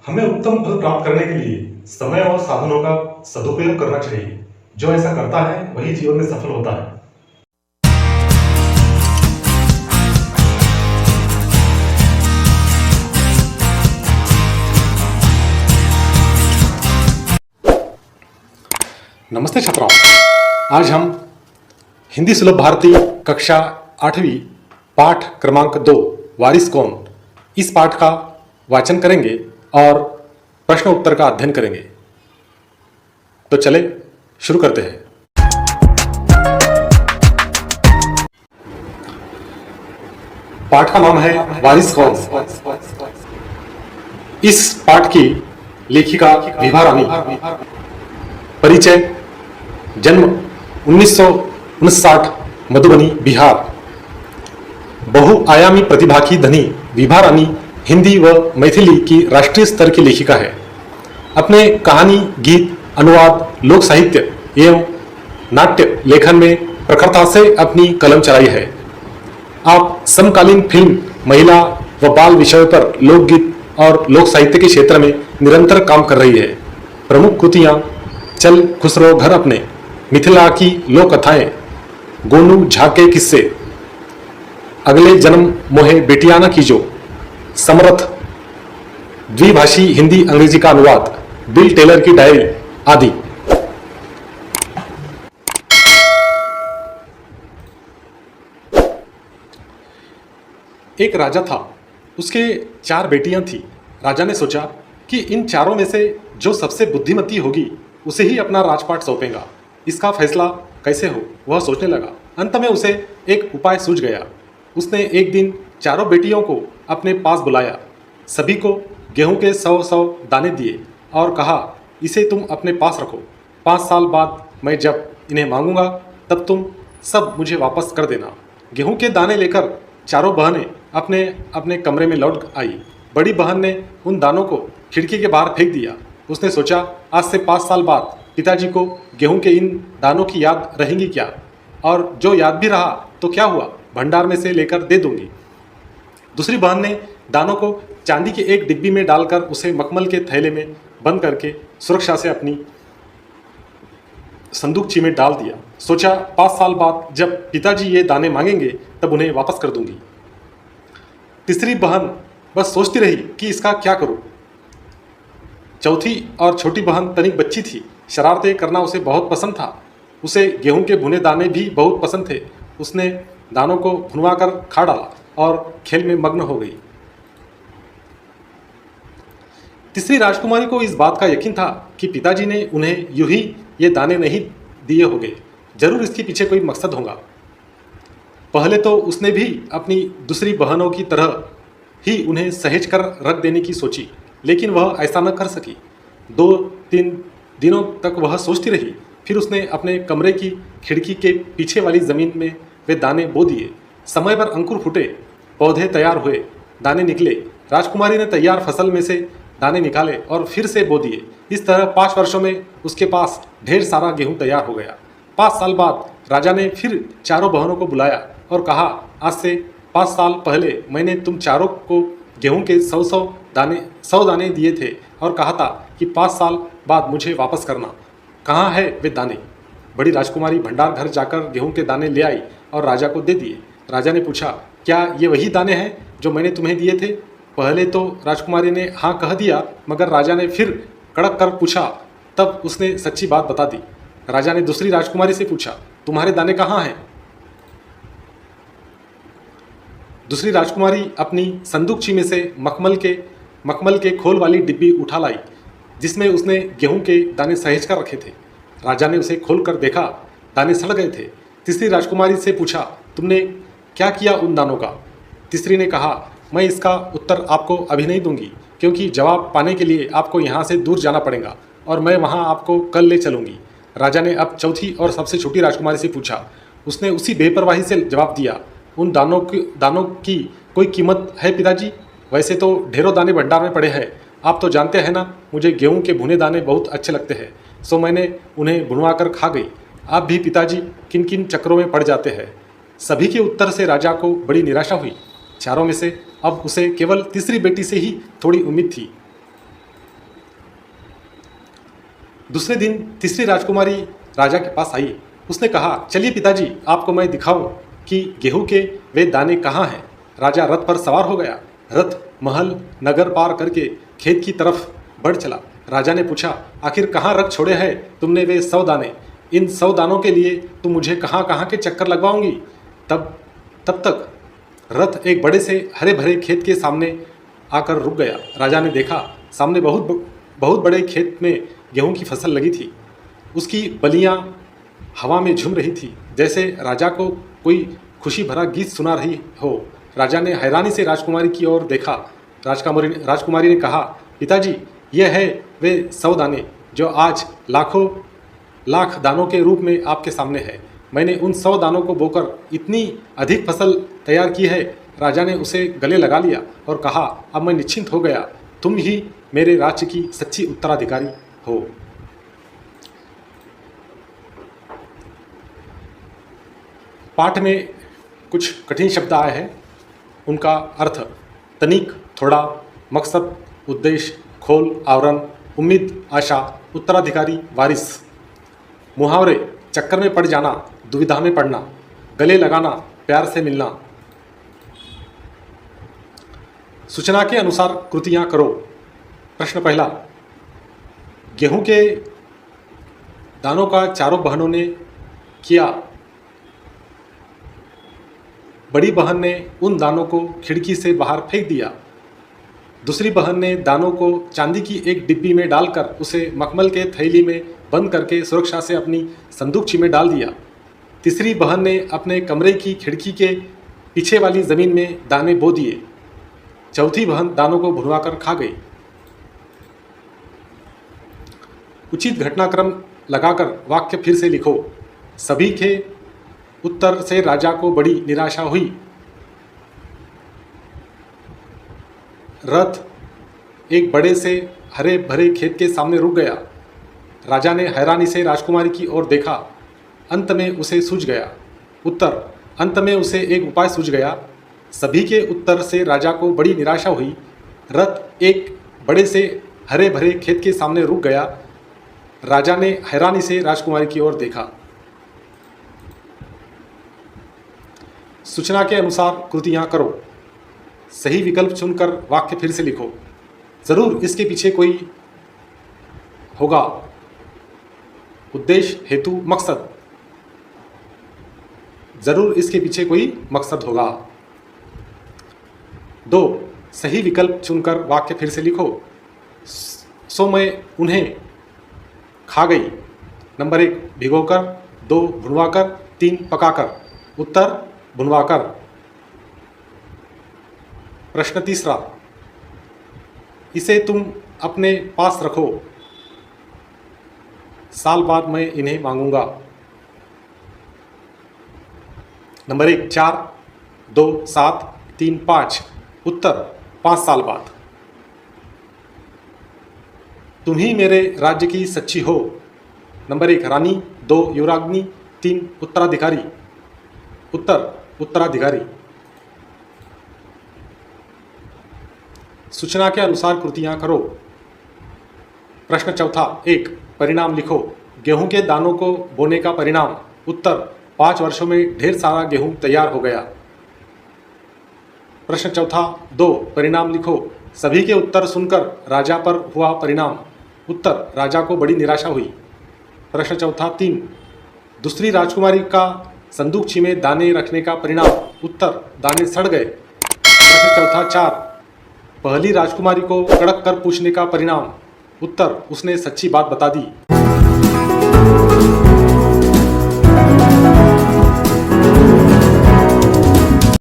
हमें उत्तम फल प्राप्त करने के लिए समय और साधनों का सदुपयोग करना चाहिए। जो ऐसा करता है वही जीवन में सफल होता है। नमस्ते छात्राओं, आज हम हिंदी सुलभ भारती कक्षा 8वीं पाठ क्रमांक 2 वारिस कौन, इस पाठ का वाचन करेंगे और प्रश्न उत्तर का अध्ययन करेंगे। तो चले शुरू करते हैं। पाठ का नाम है वारिस कौन। इस पाठ की लेखिका विभा रानी। परिचय: जन्म 1959, मधुबनी, बिहार। बहुआयामी प्रतिभा की धनी विभा रानी हिंदी व मैथिली की राष्ट्रीय स्तर की लेखिका है। अपने कहानी, गीत, अनुवाद, लोक साहित्य एवं नाट्य लेखन में प्रखरता से अपनी कलम चलाई है। आप समकालीन फिल्म, महिला व बाल विषयों पर लोकगीत और लोक साहित्य के क्षेत्र में निरंतर काम कर रही है। प्रमुख कृतियां: चल खुसरो घर अपने, मिथिला की लोक कथाएं, गोनू झा के किस्से, अगले जन्म मोहे बेटियाना कीजो, समर्थ, द्विभाषी हिंदी अंग्रेजी का अनुवाद, बिल टेलर की डायरी आदि। एक राजा था, उसके 4 बेटियां थी। राजा ने सोचा कि इन चारों में से जो सबसे बुद्धिमती होगी उसे ही अपना राजपाट सौंपेगा। इसका फैसला कैसे हो, वह सोचने लगा। अंत में उसे एक उपाय सूझ गया। उसने एक दिन चारों बेटियों को अपने पास बुलाया, सभी को गेहूं के 100-100 दाने दिए और कहा, इसे तुम अपने पास रखो। 5 साल बाद मैं जब इन्हें मांगूंगा तब तुम सब मुझे वापस कर देना। गेहूं के दाने लेकर चारों बहनें अपने अपने कमरे में लौट आई। बड़ी बहन ने उन दानों को खिड़की के बाहर फेंक दिया। उसने सोचा, आज से 5 साल बाद पिताजी को गेहूं के इन दानों की याद रहेंगी क्या, और जो याद भी रहा तो क्या हुआ, भंडार में से लेकर दे दूंगी। दूसरी बहन ने दानों को चांदी की एक डिब्बी में डालकर उसे मखमल के थैले में बंद करके सुरक्षा से अपनी संदूकची में डाल दिया। सोचा, 5 साल बाद जब पिताजी ये दाने मांगेंगे तब उन्हें वापस कर दूंगी। तीसरी बहन बस सोचती रही कि इसका क्या करूं। चौथी और छोटी बहन तनिक बच्ची थी, शरारतें करना उसे बहुत पसंद था। उसे गेहूं के भुने दाने भी बहुत पसंद थे। उसने दानों को भुनवा कर खा डाला और खेल में मग्न हो गई। तीसरी राजकुमारी को इस बात का यकीन था कि पिताजी ने उन्हें यूं ही ये दाने नहीं दिए होंगे, जरूर इसके पीछे कोई मकसद होगा। पहले तो उसने भी अपनी दूसरी बहनों की तरह ही उन्हें सहेज कर रख देने की सोची, लेकिन वह ऐसा न कर सकी। 2-3 दिनों तक वह सोचती रही। फिर उसने अपने कमरे की खिड़की के पीछे वाली जमीन में वे दाने बो दिए। समय पर अंकुर फूटे, पौधे तैयार हुए, दाने निकले। राजकुमारी ने तैयार फसल में से दाने निकाले और फिर से बो दिए। इस तरह 5 वर्षों में उसके पास ढेर सारा गेहूं तैयार हो गया। 5 साल बाद राजा ने फिर चारों बहनों को बुलाया और कहा, आज से 5 साल पहले मैंने तुम चारों को गेहूं के 100 दाने दिए थे और कहा था कि 5 साल बाद मुझे वापस करना। कहाँ है वे दाने? बड़ी राजकुमारी भंडार घर जाकर गेहूं के दाने ले आई और राजा को दे दिए। राजा ने पूछा, क्या ये वही दाने हैं जो मैंने तुम्हें दिए थे? पहले तो राजकुमारी ने हाँ कह दिया, मगर राजा ने फिर कड़क कर पूछा, तब उसने सच्ची बात बता दी। राजा ने दूसरी राजकुमारी से पूछा, तुम्हारे दाने कहाँ हैं? दूसरी राजकुमारी अपनी संदूकची में से मखमल के खोल वाली डिब्बी उठा लाई, जिसमें उसने गेहूं के दाने सहेज कर रखे थे। राजा ने उसे खोल कर देखा, दाने सड़ गए थे। तीसरी राजकुमारी से पूछा, तुमने क्या किया उन दानों का? तीसरी ने कहा, मैं इसका उत्तर आपको अभी नहीं दूंगी, क्योंकि जवाब पाने के लिए आपको यहाँ से दूर जाना पड़ेगा और मैं वहाँ आपको कल ले चलूँगी। राजा ने अब चौथी और सबसे छोटी राजकुमारी से पूछा। उसने उसी बेपरवाही से जवाब दिया, उन दानों की कोई कीमत है पिताजी? वैसे तो ढेरों दाने भंडार में पड़े हैं। आप तो जानते हैं ना, मुझे गेहूं के भुने दाने बहुत अच्छे लगते हैं, सो मैंने उन्हें भुनवा कर खा गई। आप भी पिताजी किन किन चक्रों में पड़ जाते हैं। सभी के उत्तर से राजा को बड़ी निराशा हुई। चारों में से अब उसे केवल तीसरी बेटी से ही थोड़ी उम्मीद थी। दूसरे दिन तीसरी राजकुमारी राजा के पास आई। उसने कहा, चलिए पिताजी, आपको मैं दिखाऊं कि गेहूं के वे दाने कहाँ हैं। राजा रथ पर सवार हो गया। रथ महल नगर पार करके खेत की तरफ बढ़ चला। राजा ने पूछा, आखिर कहाँ रख छोड़े हैं तुमने वे 100 दाने? इन 100 दानों के लिए तुम मुझे कहाँ कहाँ के चक्कर लगवाओगी? तब तक रथ एक बड़े से हरे भरे खेत के सामने आकर रुक गया। राजा ने देखा, सामने बहुत बड़े खेत में गेहूं की फसल लगी थी। उसकी बलियां हवा में झूम रही थी, जैसे राजा को कोई खुशी भरा गीत सुना रही हो। राजा ने हैरानी से राजकुमारी की ओर देखा। राजकुमारी ने कहा, पिताजी, यह है वे 100 दाने जो आज लाखों लाख दानों के रूप में आपके सामने है। मैंने उन 100 दानों को बोकर इतनी अधिक फसल तैयार की है। राजा ने उसे गले लगा लिया और कहा, अब मैं निश्चिंत हो गया। तुम ही मेरे राज्य की सच्ची उत्तराधिकारी हो। पाठ में कुछ कठिन शब्द आए हैं, उनका अर्थ तनिक, थोड़ा, मकसद, उद्देश्य, खोल, आवरण, उम्मीद, आशा, उत्तराधिकारी, वारिस। मुहावरे, चक्कर में पड़ जाना, दुविधा में पड़ना, गले लगाना, प्यार से मिलना। सूचना के अनुसार कृतियां करो। प्रश्न पहला, गेहूं के दानों का चारों बहनों ने किया। बड़ी बहन ने उन दानों को खिड़की से बाहर फेंक दिया। दूसरी बहन ने दानों को चांदी की एक डिब्बी में डालकर उसे मखमल के थैली में बंद करके सुरक्षा से अपनी संदूकची में डाल दिया। तीसरी बहन ने अपने कमरे की खिड़की के पीछे वाली जमीन में दाने बो दिए। चौथी बहन दानों को भुनवाकर खा गई। उचित घटनाक्रम लगाकर वाक्य फिर से लिखो। सभी के उत्तर से राजा को बड़ी निराशा हुई। रथ एक बड़े से हरे भरे खेत के सामने रुक गया। राजा ने हैरानी से राजकुमारी की ओर देखा। अंत में उसे सूझ गया। उत्तर, अंत में उसे एक उपाय सूझ गया। सभी के उत्तर से राजा को बड़ी निराशा हुई। रथ एक बड़े से हरे भरे खेत के सामने रुक गया। राजा ने हैरानी से राजकुमारी की ओर देखा। सूचना के अनुसार कृतियां करो। सही विकल्प चुनकर वाक्य फिर से लिखो। जरूर इसके पीछे कोई होगा। उद्देश्य, हेतु, मकसद। जरूर इसके पीछे कोई मकसद होगा। 2, सही विकल्प चुनकर वाक्य फिर से लिखो। सो मैं उन्हें खा गई। नंबर 1, भिगोकर। 2, भुनवाकर। 3, पकाकर। उत्तर, भुनवाकर। प्रश्न तीसरा, इसे तुम अपने पास रखो, साल बाद मैं इन्हें मांगूंगा। नंबर 1, 4, 2, 7, 3, 5। उत्तर, 5 साल बाद। तुम ही मेरे राज्य की सच्ची हो। नंबर 1, रानी। 2, युवराग्नि। 3, उत्तराधिकारी। उत्तर, उत्तराधिकारी। सूचना के अनुसार कृतियां करो। प्रश्न चौथा, 1, परिणाम लिखो। गेहूं के दानों को बोने का परिणाम। उत्तर, 5 वर्षों में ढेर सारा गेहूं तैयार हो गया। प्रश्न चौथा, 2, परिणाम लिखो। सभी के उत्तर सुनकर राजा पर हुआ परिणाम। उत्तर, राजा को बड़ी निराशा हुई। प्रश्न चौथा, 3, दूसरी राजकुमारी का संदूकची में दाने रखने का परिणाम। उत्तर, दाने सड़ गए। प्रश्न चौथा, 4, पहली राजकुमारी को कड़क कर पूछने का परिणाम। उत्तर, उसने सच्ची बात बता दी।